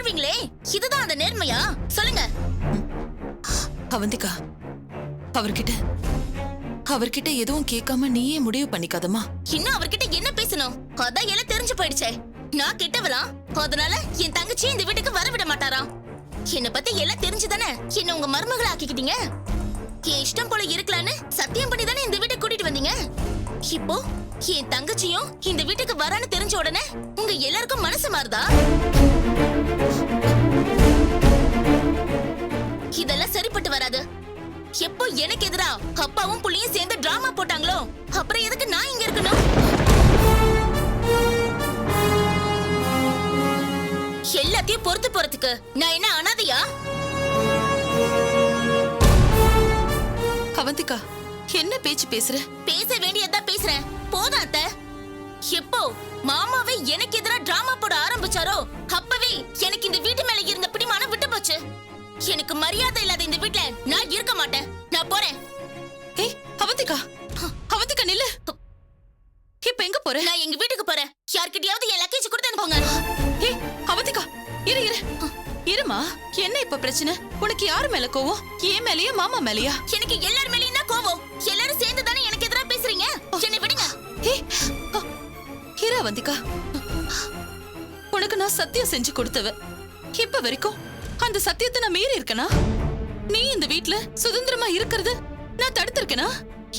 வாழ்வீங்களே, இதுதான் அந்த நேர்மையா? சொல்லுங்க. அவந்திகா, அவர்கிட்ட எதுவும் கேட்காம நீயே முடிவு பண்ணிக்காதமா. இன்னும் அவர்கிட்ட என்ன பேசணும்? அதான் எல்லாம் தெரிஞ்சு போயிடுச்சே. நான் கிட்டவளா, அதனால என் தங்கச்சி இந்த வீட்டுக்கு வர விட மாட்டாரா? என்ன பத்தி எல்லாம் தெரிஞ்சுதானே என்ன உங்க மருமகளை ஆக்கிக்கிட்டீங்க. என் இஷ்டம் போல இருக்கலான்னு சத்தியம் பண்ணி தானே இந்த வீட்டுக்கு கூட்டிட்டு வந்தீங்க. இப்போ என் தங்கச்சியும் இந்த வீட்டுக்கு வரான்னு தெரிஞ்ச உடனே உங்க எல்லாருக்கும் மனசு மாறுதா? இதெல்லாம் சரிப்பட்டு வராது. எப்போ எனக்கு எதிரா அப்பாவும் புள்ளியும் சேர்ந்து டிராமா போட்டாங்களோ, அப்புறம் எதுக்கு நான் இங்க இருக்கணும்? எல்லாத்தையும் பொறுத்து போறதுக்கு நான் என்ன அனாதையா? அவந்திகா, என்ன பேச்சு பேசுற? பேச வேண்டியதான் பேசுறேன். போதும் அத்தை. எப்போ மாமாவே எனக்கு எதிரா டிராமா போட ஆரம்பிச்சாரோ, அப்பவே எனக்கு இந்த வீட்டு மேல இருந்த பிடிமானம் விட்டு போச்சு. எனக்கு மரியாதை இல்லாத இந்த வீட்ல நான் இருக்க மாட்டேன். நான் போறேன். ஏய் அவந்திகா, அவந்திகா நில்லு. இப்ப எங்க போற? நான் எங்க வீட்டுக்கு போறேன். யார்கிட்டயாவது என் லக்கேஜ் கொடுத்து அனுப்புங்க. ஏய் அவந்திகா, இரு. இருமா, என்ன இப்ப பிரச்சனை? உனக்கு யாரு மேல கோவம்? ஏன் மேலயா மாமா மேலயா? எனக்கு எல்லார் மேலயும் தான் கோவம். எல்லாரும் சேர்ந்து தானே எனக்கு எதிரா பேசுறீங்க. என்னை விடுங்க. இரு அவந்திகா, உனக்கு நான் சத்தியம் செஞ்சு கொடுத்தவ. இப்ப வரைக்கும் அந்த சத்தியத்தை நான் மீறி இருக்கனா? நீ இந்த வீட்ல சுதந்திரமா இருக்கிறது நான் தடுத்திருக்கேனா?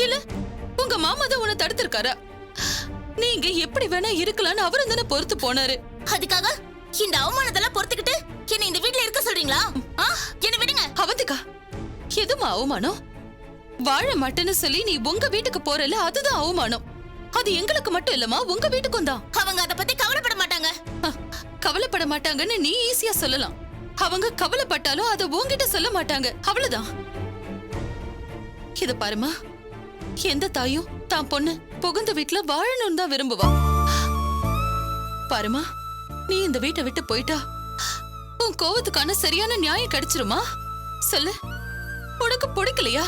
இல்ல உங்க மாமா தான் உன்னை தடுத்திருக்காரா? நீங்க எப்படி வேணா இருக்கலாம்னு அவரும் தானே பொறுத்து போனாரு. அதுக்காக இந்த அவமானத்தெல்லாம் பொறுத்துக்கிட்டு என்ன இந்த வீட்ல இருக்க சொல்றீங்களா? என்ன விடுங்க. அவந்திகா, எதுமா அவமானம்? வாழ மாட்டேன்னு சொல்லி நீ உங்க வீட்டுக்கு போறல, அதுதான் அவமானம். அது எங்களுக்கு மட்டும் இல்லமா, உங்க வீட்டுக்கும் தான். அவங்க அத பத்தி கவலைப்பட மாட்டாங்க. கவலைப்பட மாட்டாங்கன்னு நீ ஈஸியா சொல்லலாம். அவங்க கவலைப்பட்டாலும் அத உன்கிட்ட சொல்ல மாட்டாங்க, அவ்வளவுதான். இத பாருமா, எந்த தாயும் தான் பொண்ணு புகுந்த வீட்டுல வாழணும்னு தான் விரும்புவா. பாருமா, நீ இந்த வீட்டை விட்டு போயிட்டா உன் கோவத்துக்கான சரியான நியாயம் கிடைச்சிருமா? சொல்லு. உனக்கு பிடிக்கலையா?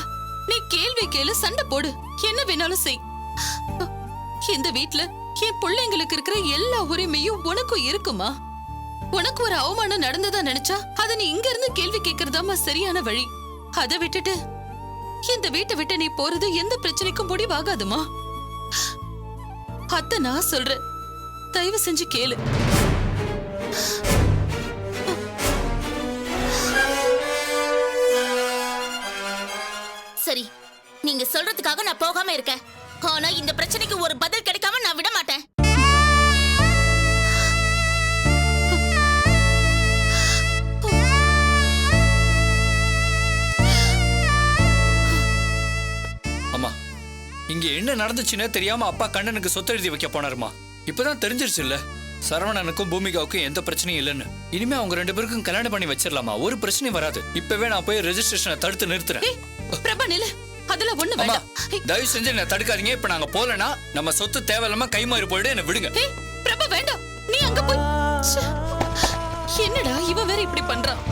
நீ கேள்வி கேளு, சண்டை போடு, என்ன வேணாலும் செய். இந்த வீட்ல என் பிள்ளைங்களுக்கு இருக்கிற எல்லா உரிமையும் உனக்கும் இருக்குமா? உனக்கு ஒரு அவமானம் நடந்ததா நினைச்சா அத நீ இங்க இருந்து கேள்வி கேட்கறதாமா சரியான வழி. அதை விட்டுட்டு இந்த வீட்டை விட்டு நீ போறது எந்த பிரச்சனைக்கும் முடிவாகாதுமா. அத நான் சொல்றேன், தயவு செஞ்சு கேளு. சரி, நீங்க சொல்றதுக்காக நான் போகாம இருக்கேன். ஆனா இந்த பிரச்சனைக்கு ஒரு பதில் கிடைக்காம நான் விட மாட்டேன். அம்மா, இங்க என்ன நடந்துச்சுன்னு தெரியாம அப்பா கண்ணனுக்கு சொத்து எழுதி வைக்க போனாருமா. இப்பதான் தெரிஞ்சிருச்சு இல்ல, சரவணனுக்கும் பூமிகாவுக்கும் எந்த பிரச்சனையும் இல்லைன்னு. இனிமே அவங்க 2 பேருக்கும் கல்யாணம் பண்ணி வச்சிடலாமா, ஒரு பிரச்சனையும் வராது. இப்பவே நான் போய் ரெஜிஸ்ட்ரேஷனை தடுத்து நிறுத்துறேன். பிரபா நில்லு, அதெல்லாம் ஒண்ணு வேண்டாம். தயவு செஞ்சு என்ன தடுக்காதீங்க. இப்ப நாங்க போலனா நம்ம சொத்து தேவையில்லாம கைமாறி போயிடு, என்ன விடுங்க. பிரபா வேண்டாம், நீ அங்க போய். என்னடா இவ வேற இப்படி பண்றான்?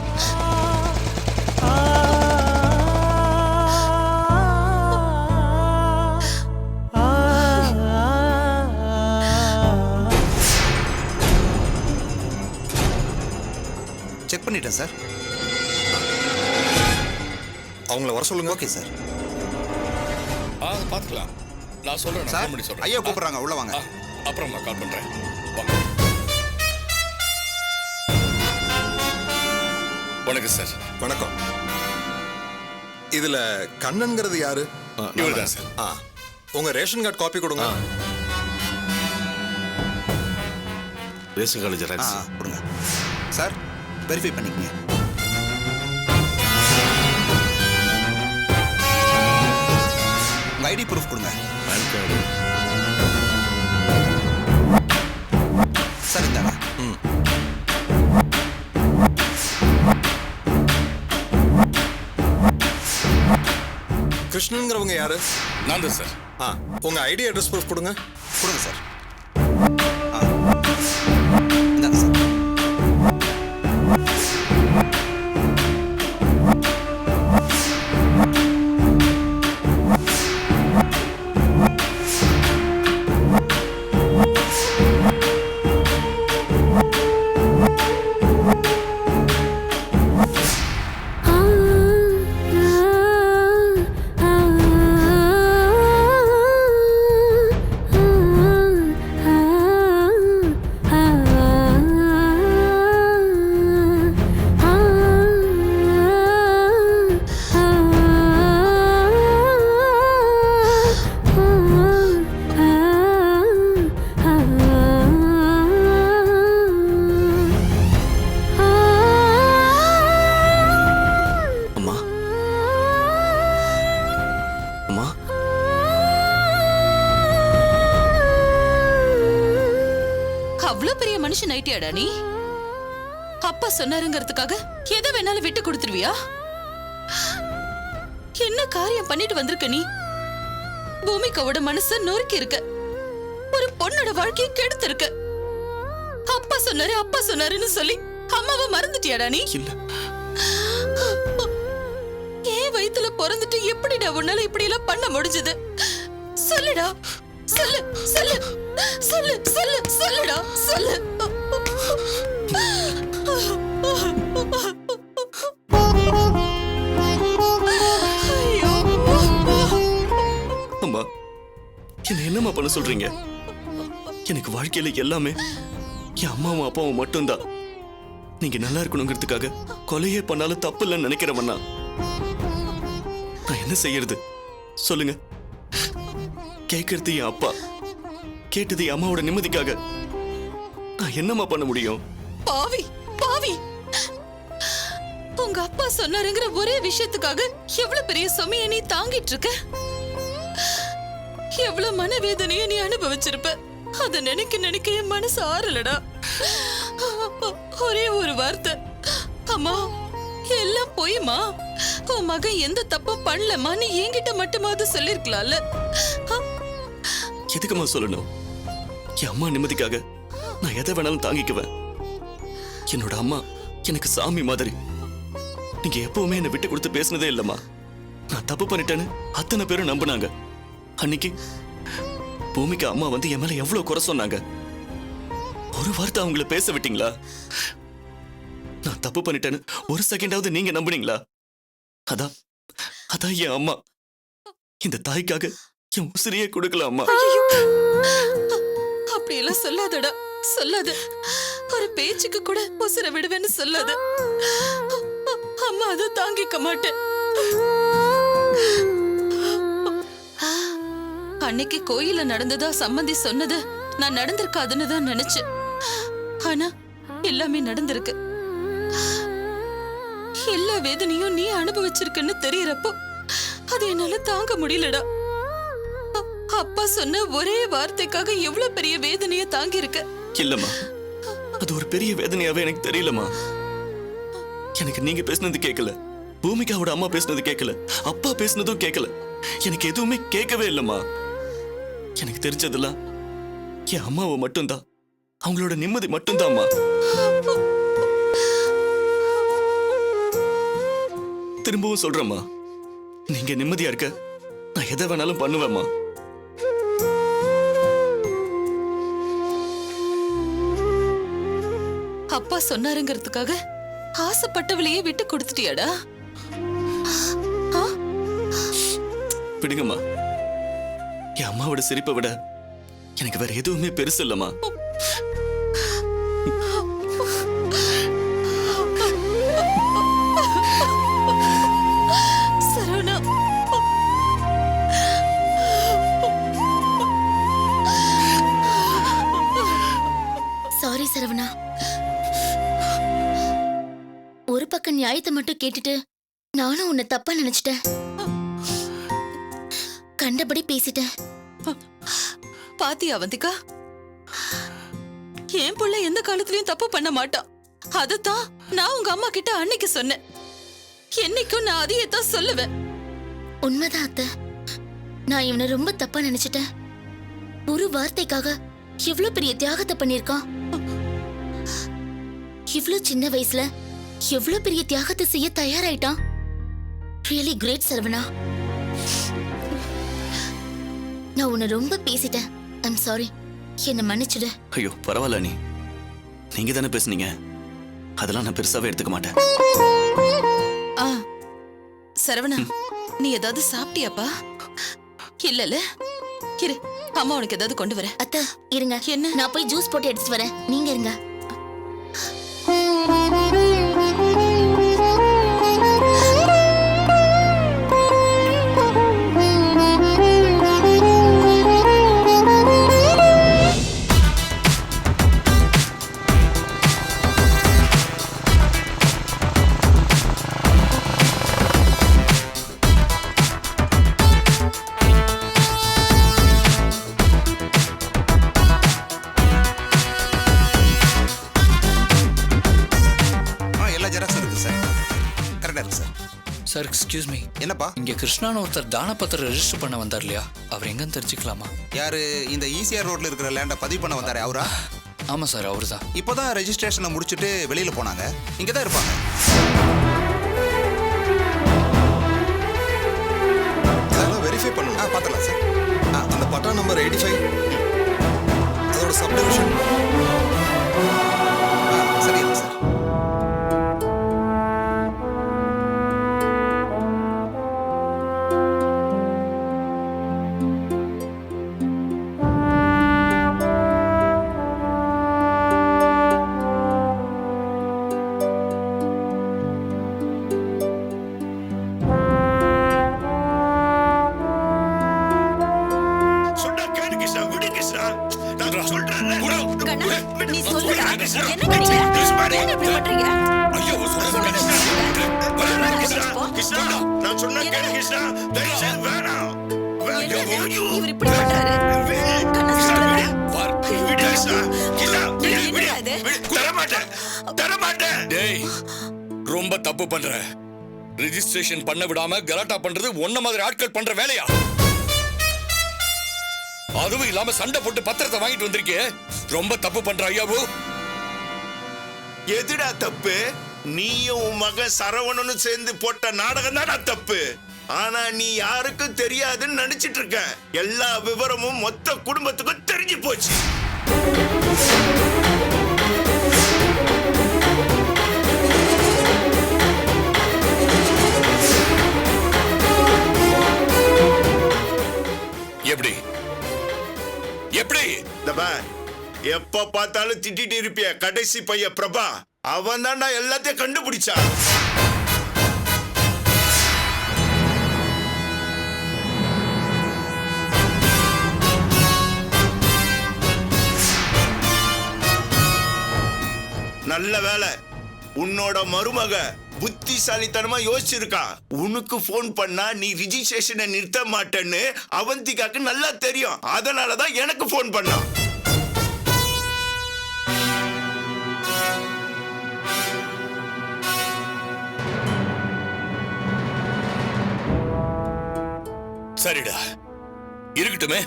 செக் பண்ணிட்டேன் சார். அவங்கள வர சொல்லுங்க. Okay sir. பார்த்துக்கலாம். நான் சொல்றேன் சார், சொல்றேன். ஐயா கூப்பிடுறாங்க, உள்ள வாங்க. அப்புறம் நான் கால் பண்றேன். வணக்கம் சார். வணக்கம். இதுல கண்ணன்ங்கிறது யாரு? இவர்தான் சார். உங்க ரேஷன் கார்டு காப்பி கொடுங்க. ரேஷன் கார்டு ஜெராக்ஸ் கொடுங்க சார். வெரிஃபை பண்ணிக்கங்க. ஐடி ப்ரூஃப் கொடுங்க. பேன் கார்டு சார் இந்தாங்க. கிருஷ்ணன்ங்கிறவங்க யாரு? நான் தான் சார். உங்க ஐடி அட்ரஸ் ப்ரூஃப் கொடுங்க. கொடுங்க சார். இந்தாங்க சார். அவ்வளவு பெரிய மனுஷன் ஆயிட்டியாடா நீ? அப்பா சொன்னாருங்கிறதுக்காக எதை வேணாலும் விட்டு கொடுத்துருவியா? என்ன காரியம் பண்ணிட்டு வந்திருக்க நீ? பூமிகாவோட மனச நொறுக்கி இருக்க, ஒரு பொண்ணோட வாழ்க்கையை கெடுத்து இருக்க. அப்பா சொன்னாருன்னு சொல்லி அம்மாவை மறந்துட்டியாடா நீ? இல்ல ஏன் வயித்துல பிறந்துட்டு எப்படிடா உன்னால இப்படி எல்லாம் பண்ண முடிஞ்சது? சொல்லுடா, சொல்லு சொல்லு சொல்லு சொல்லு சொல்லுடா, சொல்லு. ஐயோ. அம்மா, என்ன என்னம்மா பண்ண சொல்றீங்க? எனக்கு வாழ்க்கையில எல்லாமே என் அம்மாவும் அப்பாவும் மட்டும்தான். நீங்க நல்லா இருக்கணுங்கிறதுக்காக கொலையே பண்ணாலும் தப்பு இல்லைன்னு நினைக்கிறவண்ணா. நான் என்ன செய்யறது சொல்லுங்க? கேட்கறது என் அப்பா, கேட்டது என் அம்மாவோட நிம்மதிக்காக. நான் என்னம்மா பண்ண முடியும்? பாவி பாவி, உங்க அப்பா சொன்னாருங்கிற ஒரே விஷயத்துக்காக எவ்வளவு பெரிய சுமையை நீ தாங்கிட்டு இருக்க. எவ்வளவு மனவேதனைய நீ அனுபவிச்சிருப்ப. அத நினைக்க நினைக்க என் மனசு ஆறலடா. ஒரே ஒரு வார்த்தை, அம்மா எல்லாம் போயுமா, உன் மகன் எந்த தப்பும் பண்ணலமா, நீ என்கிட்ட மட்டுமாவது சொல்லிருக்கலாம்ல. எதுக்குமா சொல்லணும்? என் அம்மா நிம்மதிக்காக நான் எதை வேணாலும் தாங்கிக்குவேன். என்னோட அம்மா எனக்கு சாமி மாதிரி. நீங்க எப்பவுமே என்னை விட்டு கொடுத்து பேசினதே இல்லம்மா. நான் தப்பு பண்ணிட்டேன்னு அத்தனை பேரும் நம்பினாங்க. அன்னைக்கு பூமிக்கு அம்மா வந்து என் மேல எவ்வளவு குறை சொன்னாங்க. ஒரு வார்த்தை அவங்கள பேச விட்டீங்களா? நான் தப்பு பண்ணிட்டேன்னு ஒரு செகண்டாவது நீங்க நம்புனீங்களா? அதான் அதான் என் அம்மா. இந்த தாய்க்காக என் உசிரியே கொடுக்கல அம்மா. அப்படி எல்லாம் சொல்லாதடா, சொல்லாத. ஒரு பேச்சுக்கு கூட உசுர விடுவேன்னு சொல்லாத. அம்மா அதை தாங்கிக்க மாட்டேன். அன்னைக்கு கோயில நடந்ததா சம்மந்தி சொன்னது நான் நடந்திருக்காதுன்னு தான் நினைச்சேன். ஆனா எல்லாமே நடந்திருக்கு. எல்லா வேதனையும் நீ அனுபவிச்சிருக்குன்னு தெரியறப்போ அது என்னால தாங்க முடியலடா. அப்பா சொன்ன ஒரே வார்த்தைக்காக எவ்வளவு பெரிய வேதனைய தாங்கி இருக்க. இல்லம்மா, அது ஒரு பெரிய வேதனையாவே எனக்கு தெரியலம்மா. எனக்கு நீங்க பேசுனது கேட்கல, பூமிகாவோட அம்மா பேசுனது கேட்கல, அப்பா பேசுனதும் கேட்கல. எனக்கு எதுவுமே கேட்கவே இல்லம்மா. எனக்கு தெரிஞ்சதெல்லாம் என் அம்மாவை மட்டும்தான், அவங்களோட நிம்மதி மட்டும்தான்மா. திரும்பவும் சொல்றேம்மா, நீங்க நிம்மதியா இருக்க நான் எதை வேணாலும் பண்ணுவேம்மா. அப்பா சொன்னாருங்கிறதுக்காக ஆசைப்பட்டவளையே விட்டு கொடுத்துட்டியாடா? விடுங்கம்மா, என் அம்மாவோட சிரிப்பை விட எனக்கு வேற எதுவுமே பெருசு இல்லம்மா. சரவணா, சாரி சரவணா. ஒரு பக்கம் நியாயத்தை மட்டும் கேட்டுட்டு நானும் உன்னை தப்பா நினைச்சிட்டேன். கண்டபடி பேசிட்டேன். பாத்தியா அவந்திகா, என் புள்ள எந்த காலத்திலயும் தப்பு பண்ண மாட்டான். அதத்தான் நான் உங்க அம்மா கிட்ட அன்னைக்கு சொன்னேன். என்னைக்கும் நான் அதையே தான் சொல்லுவேன். உண்மைதான் அத்தை. நான் இவனை ரொம்ப தப்பா நினைச்சிட்டேன். ஒரு வார்த்தைக்காக எவ்வளவு பெரிய தியாகத்தை பண்ணிருக்கான். இவ்வளவு சின்ன வயசுல எவ்வளவு பெரிய தியாகத்தை செய்ய தயாராயிட்டான். Really great Saravana. நான் உன்னை ரொம்ப பேசிட்டேன். I'm sorry. என்ன மன்னிச்சுடு. ஐயோ பரவாயில்ல, நீங்க தானே பேசுனீங்க, அதெல்லாம் நான் பெருசாவே எடுத்துக்க மாட்டேன். ஆ, சரவணா, நீ ஏதாவது சாப்பிட்டியாப்பா? இல்லல, இரு, அம்மா உனக்கு ஏதாவது கொண்டு வரேன். அத்தை இருங்க, என்ன? நான் போய் ஜூஸ் போட்டு எடுத்துட்டு வரேன். நீங்க இருங்க. சார் எக்ஸ்கியூஸ் மீ, என்னப்பா? இங்க கிருஷ்ணான்னு ஒருத்தர் தானப்பத்திரம் ரெஜிஸ்டர் பண்ண வந்தார் இல்லையா, அவர் எங்கன்னு தெரிஞ்சுக்கலாமா? யாரு இந்த ஈசிஆர் ரோட்ல இருக்கிற லேண்டை பதிவு பண்ண வந்தாரே அவரா? ஆமா சார், அவரு தான். இப்போதான் ரெஜிஸ்ட்ரேஷனை முடிச்சுட்டு வெளியில போனாங்க. இங்க தான் இருப்பாங்க. இதெல்லாம் வெரிஃபை பண்ணணும். பார்த்துக்கலாம் சார். அந்த பட்டா நம்பர் 85 அதோட சப்டிவிஷன். சரியா சார். சொன்னா கேளு கிருஷ்ணா, விடு கிருஷ்ணா. நான் சொல்றேன்ல. கண்ணா, நீ சொல்லுடா. என்ன கிருஷ்ணா. பண்ணீங்க? கிருஷ்ணா. ஏன் இப்படி பண்றீங்க? ஐயோ, சொல்றது கிருஷ்ணா. வேணாம் கிருஷ்ணா. கிருஷ்ணா, நான் சொன்னா கேளு கிருஷ்ணா. தயவு செய்து வேணாம். ஐயோ, ஐயோ. இவர் இப்படி பண்றாரு. கண்ணா, சொல்லுடா. விடு கிருஷ்ணா. கிருஷ்ணா, விடு, விடு, என்னடா இது? விடு. தரமாட்டேன், தரமாட்டேன். டேய், ரொம்ப தப்பு பண்ற. ரெஜிஸ்ட்ரேஷன் பண்ண விடாம கலாட்டா பண்றது ஒன்ன மாதிரி ஆட்கள் பண்ற வேலையா? அதுவும் இல்லாம சண்டை போட்டு பத்திரத்தை வாங்கிட்டு வந்திருக்கே, ரொம்ப தப்பு பண்ற ஐயாவு. எதுடா தப்பு? நீயும் உன் மகன் சரவணனும் சேர்ந்து போட்ட நாடகம் தானா தப்பு? ஆனா நீ யாருக்கும் தெரியாதுன்னு நினைச்சிட்டு இருக்க. எல்லா விவரமும் மொத்த குடும்பத்துக்கும் தெரிஞ்சு போச்சு. எப்படி எப்படி? இந்த பார், எப்ப பார்த்தாலும் திட்டிட்டு இருப்பிய கடைசி பையன் பிரபா, அவன் தான்டா எல்லாத்தையும் கண்டுபிடிச்சான். நல்ல வேலை, உன்னோட மருமக புத்திசாலித்தனமா யோசிச்சிருக்கா. உனக்கு போன் பண்ணா நீ ரிஜிஸ்ட்ரேஷனை நிறுத்த மாட்டேன்னு அவந்திகாக்கு நல்லா தெரியும். அதனாலதான் எனக்கு போன் பண்ணான். சரிடா, இருக்கட்டுமே.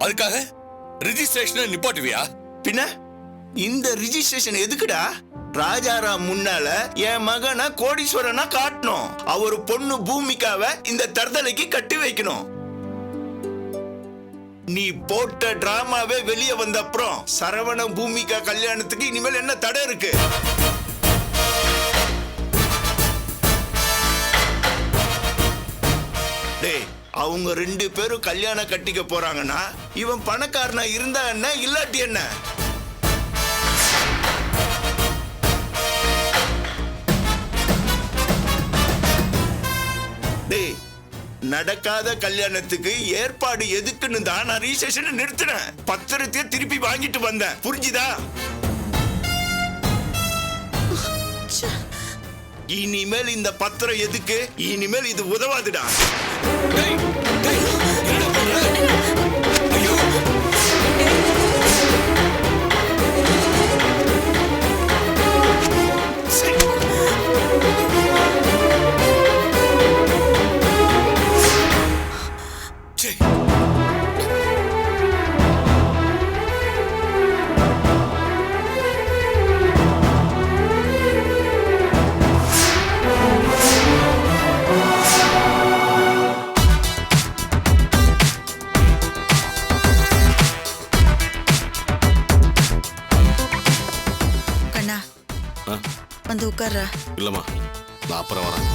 அதுக்காக ரெஜிஸ்ட்ரேஷனை நிப்பாட்டுவியா? பின்ன இந்த ரிஜிஸ்ட்ரேஷன் எதுக்குடா? ராஜாராம் முன்னால என் மகனை கோடீஸ்வரனா காட்டணும். அவர் பொண்ணு பூமிக்காவை இந்த தர்தலைக்கு கட்டி வைக்கணும். நீ போட்ட டிராமாவே வெளியே வந்த அப்புறம் சரவண பூமிகா கல்யாணத்துக்கு இனிமேல் என்ன தடை இருக்கு? டேய், அவங்க 2 பேரும் கல்யாணம் கட்டிக்க போறாங்கன்னா இவன் பணக்காரனா இருந்தா என்ன, இல்லாட்டி என்ன? டேய், நடக்காத கல்யாணத்துக்கு ஏற்பாடு எதுக்குன்னு தான் நான் ரிஜிஸ்ட்ரேஷனை நிறுத்தினேன். பத்திரத்தையே திருப்பி வாங்கிட்டு வந்தேன். புரிஞ்சுதா? இனிமேல் இந்த பத்திரம் எதுக்கு? இனிமேல் இது உதவாதுடா. டேய், டேய், என்னடா பண்ற? ஐயோ. சரி. சரி. கண்ணா, வந்து உட்கார்றா. இல்லம்மா, நான் அப்புறம் வரேன்.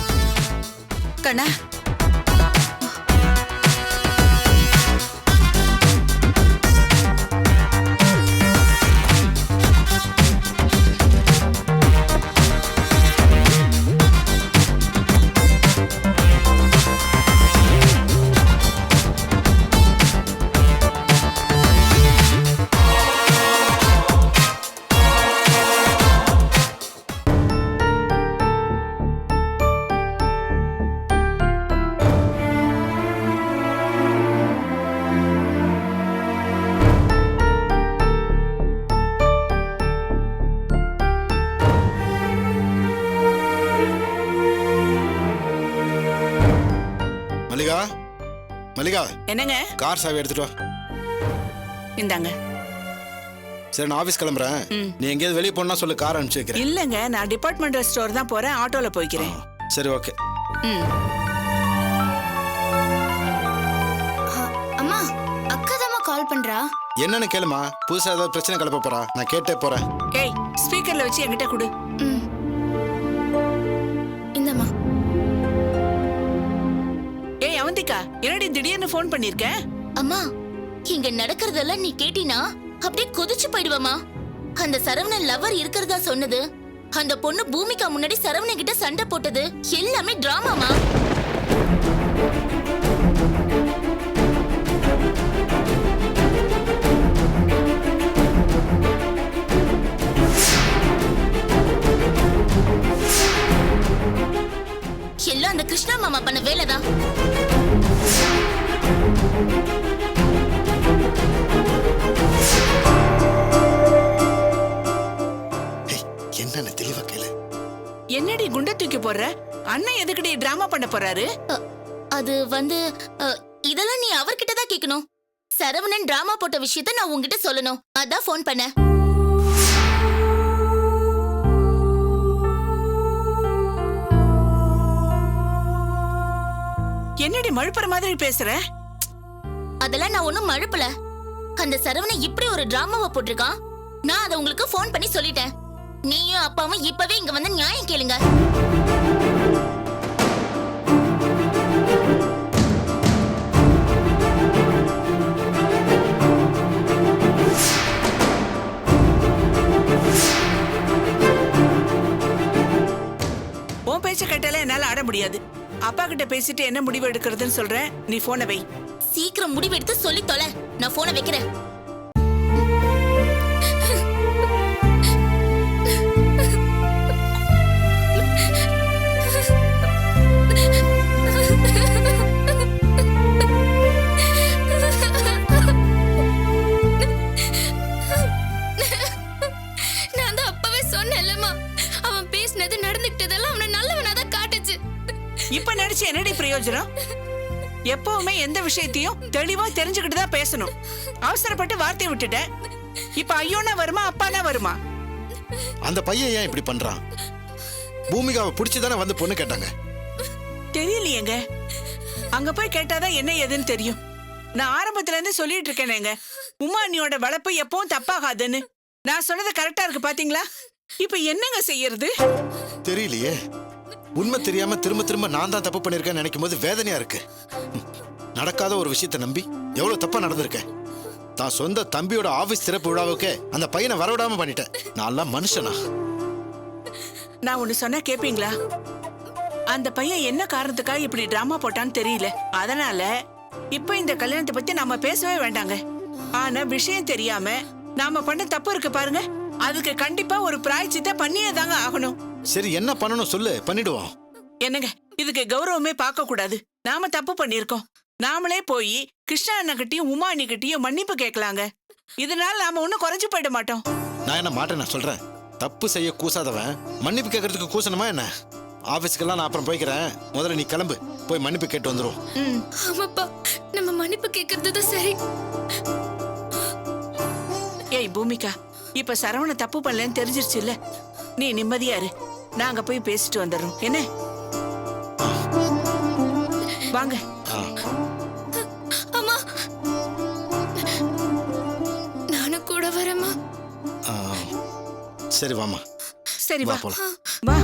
கண்ணா, என்னங்க? கார் சாவி எடுத்துட்டு வா. இந்தாங்க. சரி நான் ஆபீஸ் கிளம்புறேன். நீ எங்கேயாவது வெளியே போனா சொல்லு, கார் அனுப்பிச்சு வைக்கிறேன். இல்லங்க, நான் டிபார்ட்மெண்டல் ஸ்டோர் தான் போறேன், ஆட்டோல போய்க்கிறேன். சரி ஓகே. அம்மா, அக்கா தான் கால் பண்றா. என்னன்னு கேளுமா, புதுசா ஏதாவது பிரச்சனை கிளப்ப போறா, நான் கேட்டே போறேன். ஏய், ஸ்பீக்கர்ல வச்சு என்கிட்ட கொடு. இந்தம்மா. ஏய் அவந்திகா, என்னடி திடீர்னு ஃபோன் பண்ணிருக்க? அம்மா, இங்க நடக்கிறதெல்லாம் நீ கேட்டினா அப்படியே கொதிச்சு போயிடுவமா. அந்த சரவணன் லவர் இருக்கிறதா சொன்னது, அந்த பொண்ணு பூமிகா முன்னாடி சரவணன் கிட்ட சண்டை போட்டது எல்லாமே டிராமாமா. எல்லாம் அந்த கிருஷ்ணா மாமா பண்ண வேலைதான். என்னன்னு தெளிவா கேளு. என்னடி குண்ட தூக்கி போடுற? அண்ணன் எதுக்குடி டிராமா பண்ண போறாரு? அது வந்து இதெல்லாம் நீ அவர்கிட்ட தான் கேட்கணும். சரவணன் டிராமா போட்ட விஷயத்த நான் உன்கிட்ட சொல்லணும், அதான் ஃபோன் பண்ண. என்னடி மழுப்புற மாதிரி பேசுற? அதெல்லாம் நான் ஒண்ணும் மழுப்பல. அந்த சரவணன் இப்படி ஒரு டிராமாவை போட்டிருக்கான். நான் அதை உங்களுக்கு ஃபோன் பண்ணி சொல்லிட்டேன். நீயும் அப்பாவும் இப்பவே இங்க வந்து நியாயம் கேளுங்க. உன் பேச்ச கேட்டாலே என்னால ஆட முடியாது. அப்பா கிட்ட பேசிட்டு என்ன முடிவு எடுக்கிறதுன்னு சொல்றேன், நீ போனை வை. சீக்கிரம் முடிவெடுத்து சொல்லி தொலை, நான் போனை வைக்கிறேன். நான் தான் அப்பவே சொன்னேன்லம்மா, அவன் பேசினது நடந்துக்கிட்டதெல்லாம் அவனை நல்லவனாதான் காட்டுச்சு. இப்ப நடிச்சு என்னடி பிரயோஜனம்? எப்பவுமே எந்த விஷயத்தையும் தெளிவா தெரிஞ்சுக்கிட்டு தான் பேசணும். அவசரப்பட்டு வார்த்தையை விட்டுட்டேன். இப்ப ஐயோனா வருமா, அப்பானா வருமா? அந்த பையன் ஏன் இப்படி பண்றான்? பூமிகாவை பிடிச்சுதானே வந்து பொண்ணு கேட்டாங்க. தெரியலையேங்க, அங்க போய் கேட்டாதான் என்ன ஏதுன்னு தெரியும். நான் ஆரம்பத்துல இருந்து சொல்லிட்டு இருக்கேனேங்க, உமா அண்ணியோட வளர்ப்பு எப்பவும் தப்பாகாதுன்னு. நான் சொன்னது கரெக்டா இருக்கு பாத்தீங்களா? இப்ப என்னங்க செய்யறது தெரியலையே. உண்மை தெரியாம திரும்ப திரும்ப நான் தான் தப்பு பண்ணிருக்கேன்னு நினைக்கும் போது வேதனையா இருக்கு. நடக்காத ஒரு விஷயத்தை நம்பி எவ்வளவு தப்பா நடந்திருக்கேன். தான் சொந்த தம்பியோட ஆபீஸ் திறப்பு விழாவுக்கு அந்த பையனை வரவிடாம பண்ணிட்டேன். நான் மனுஷனா? நான் ஒண்ணு சொன்னா கேப்பீங்களா? அந்த பையன் என்ன காரணத்துக்காக இப்படி டிராமா போட்டான்னு தெரியல. அதனால இப்ப இந்த கல்யாணத்தை பத்தி நாம பேசவே வேண்டாங்க. ஆனா விஷயம் தெரியாம நாம பண்ண தப்பு இருக்கு பாருங்க, அதுக்கு கண்டிப்பா ஒரு பிராயச்சித்தை பண்ணியே தாங்க ஆகணும். சரி என்ன பண்ணணும் சொல்லு, பண்ணிடுவோம். என்னங்க, இதுக்கு கௌரவமே பார்க்க கூடாது. நாம தப்பு பண்ணிருக்கோம். நாமளே போய் கிருஷ்ணா அண்ணகிட்டயும் உமா அண்ணிகிட்டயும் மன்னிப்பு கேட்கலாங்க. இதனால நாம ஒன்னும் குறைஞ்சு போயிட மாட்டோம். நான் என்ன மாட்டேன், நான் சொல்றேன். தப்பு செய்ய கூசாதவன் மன்னிப்பு கேட்கறதுக்கு கூசணுமா என்ன? ஆபீஸ்க்கெல்லாம் நான் அப்புறம் போய்க்கிறேன். முதல்ல நீ கிளம்பு, போய் மன்னிப்பு கேட்டு வந்துரும். ஆமாப்பா, நம்ம மன்னிப்பு கேட்கறதுதான் சரி. ஏய் பூமிகா, இப்ப சரவண தப்பு பண்ணலன்னு தெரிஞ்சிருச்சு இல்ல? நீ நிம்மதியா இரு, நாங்க போய் பேசிட்டு வந்துடுறோம். என்ன வாங்க. அம்மா, நானும் கூட வரேம்மா. சரி வாமா. சரி வா போலாம். வா.